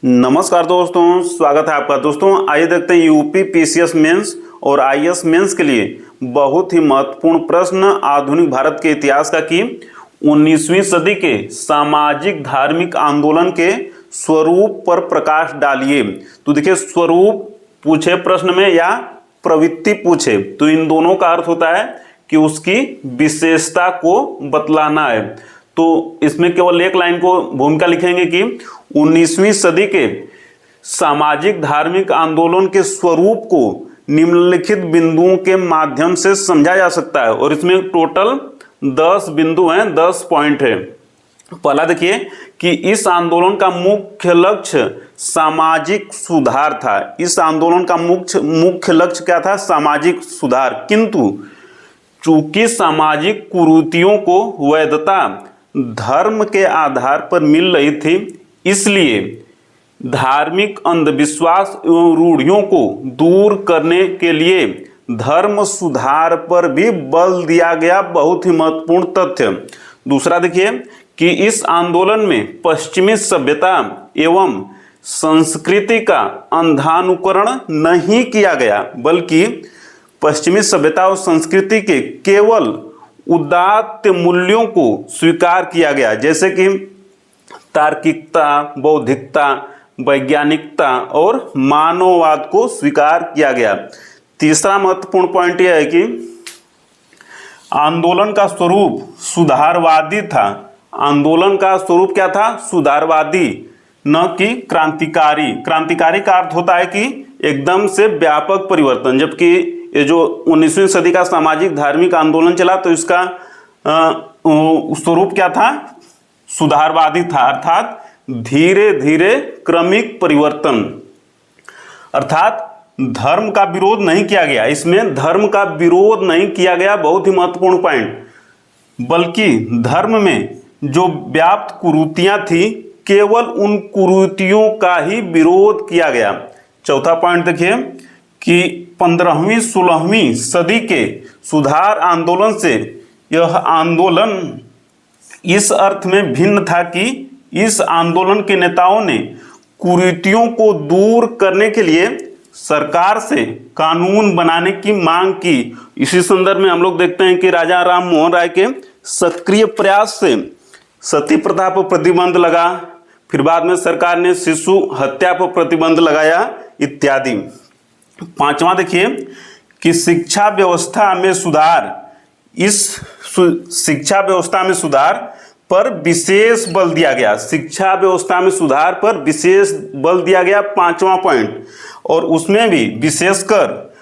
नमस्कार दोस्तों, स्वागत है आपका। दोस्तों आइए देखते हैं यूपी पीसीएस मेंस और आईएएस मेंस के लिए बहुत ही महत्वपूर्ण प्रश्न आधुनिक भारत के इतिहास का कि 19वीं सदी के सामाजिक धार्मिक आंदोलन के स्वरूप पर प्रकाश डालिए। तो देखिए, स्वरूप पूछे प्रश्न में या प्रवृत्ति पूछे तो इन दोनों का अर्थ होता है कि उसकी विशेषता को बतलाना है। तो इसमें केवल एक लाइन को भूमिका लिखेंगे कि 19वीं सदी के सामाजिक धार्मिक आंदोलन के स्वरूप को निम्नलिखित बिंदुओं के माध्यम से समझा जा सकता है। और इसमें टोटल 10 बिंदु हैं, 10 पॉइंट है। पहला देखिए कि इस आंदोलन का मुख्य लक्ष्य सामाजिक सुधार था। इस आंदोलन का मुख्य लक्ष्य क्या था? सामाजिक सुधार। किंतु चूंकि सामाजिक कुरीतियों को वैधता धर्म के आधार पर मिल रही थी, इसलिए धार्मिक अंधविश्वास एवं रूढ़ियों को दूर करने के लिए धर्म सुधार पर भी बल दिया गया। बहुत ही महत्वपूर्ण तथ्य। दूसरा देखिए कि इस आंदोलन में पश्चिमी सभ्यता एवं संस्कृति का अंधानुकरण नहीं किया गया, बल्कि पश्चिमी सभ्यता और संस्कृति के केवल उदात्त मूल्यों को स्वीकार किया गया, जैसे कि तार्किकता, बौद्धिकता, वैज्ञानिकता और मानववाद को स्वीकार किया गया। तीसरा महत्वपूर्ण पॉइंट यह है कि आंदोलन का स्वरूप सुधारवादी था। आंदोलन का स्वरूप क्या था? सुधारवादी, न कि क्रांतिकारी। क्रांतिकारी का अर्थ होता है कि एकदम से व्यापक परिवर्तन, जबकि ये जो 19वीं सदी का सामाजिक धार्मिक आंदोलन चला तो इसका स्वरूप क्या था? सुधारवादी था, अर्थात धीरे धीरे क्रमिक परिवर्तन। अर्थात धर्म का विरोध नहीं किया गया, इसमें धर्म का विरोध नहीं किया गया, बहुत ही महत्वपूर्ण पॉइंट, बल्कि धर्म में जो व्याप्त कुरीतियां थी केवल उन कुरीतियों का ही विरोध किया गया। चौथा पॉइंट देखिए कि 15वीं 16वीं सदी के सुधार आंदोलन से यह आंदोलन इस अर्थ में भिन्न था कि इस आंदोलन के नेताओं ने कुरीतियों को दूर करने के लिए सरकार से कानून बनाने की मांग की। इसी संदर्भ में हम लोग देखते हैं कि राजा राम मोहन राय के सक्रिय प्रयास से सती प्रथा पर प्रतिबंध लगा, फिर बाद में सरकार ने शिशु हत्या पर प्रतिबंध लगाया इत्यादि। पांचवा देखिए कि शिक्षा व्यवस्था में सुधार। इस शिक्षा व्यवस्था में सुधार पर विशेष बल दिया गया। शिक्षा व्यवस्था में सुधार पर विशेष बल दिया गया, पांचवा पॉइंट। और उसमें भी विशेषकर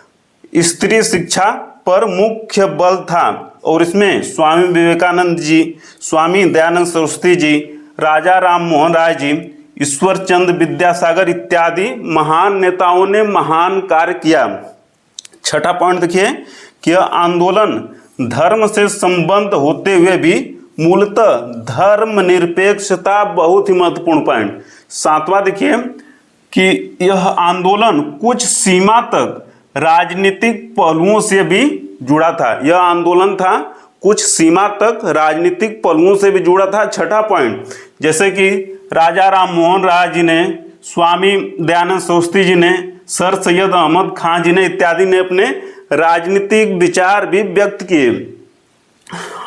स्त्री शिक्षा पर मुख्य बल था। और इसमें स्वामी विवेकानंद जी, स्वामी दयानंद सरस्वती जी, राजा राम मोहन राय जी, ईश्वर चंद्र विद्यासागर इत्यादि महान नेताओं ने महान कार्य किया। छठा पॉइंट देखिए कि आंदोलन धर्म से संबंध होते हुए भी मूलतः धर्मनिरपेक्षता, बहुत ही महत्वपूर्ण पॉइंट। सातवां देखिए कि यह आंदोलन कुछ सीमा तक राजनीतिक पहलुओं से भी जुड़ा था। यह आंदोलन था कुछ सीमा तक राजनीतिक पहलुओं से भी जुड़ा था। छठा पॉइंट, जैसे कि राजा राम मोहन राय जी ने, स्वामी दयानंद सरस्वती जी ने, सर सैयद अहमद खान जी ने इत्यादि ने अपने राजनीतिक विचार भी व्यक्त किए।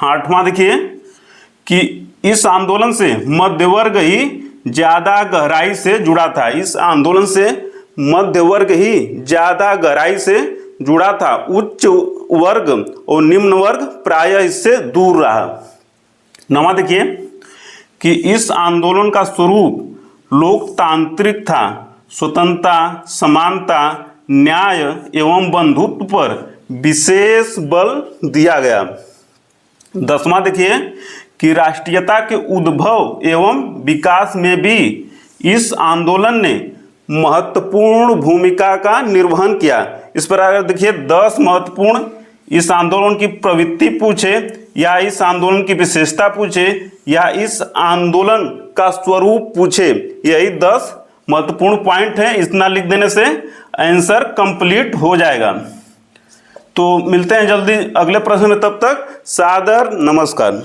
आठवां देखिए कि इस आंदोलन से मध्य वर्ग ही ज्यादा गहराई से जुड़ा था। इस आंदोलन से मध्य वर्ग ही ज्यादा गहराई से जुड़ा था। उच्च वर्ग और निम्न वर्ग प्रायः इससे दूर रहा। नवा देखिए कि इस आंदोलन का स्वरूप लोकतांत्रिक था। स्वतंत्रता, समानता, न्याय एवं बंधुत्व पर विशेष बल दिया गया। 10वां देखिए कि राष्ट्रीयता के उद्भव एवं विकास में भी इस आंदोलन ने महत्वपूर्ण भूमिका का निर्वहन किया। इस पर अगर देखिए 10 महत्वपूर्ण इस आंदोलन की प्रवृत्ति पूछे या इस आंदोलन की विशेषता पूछे या इस आंदोलन का स्वरूप पूछे, यही 10 महत्वपूर्ण पॉइंट है। इतना लिख देने से आंसर कंप्लीट हो जाएगा। तो मिलते हैं जल्दी अगले प्रश्न में, तब तक सादर नमस्कार।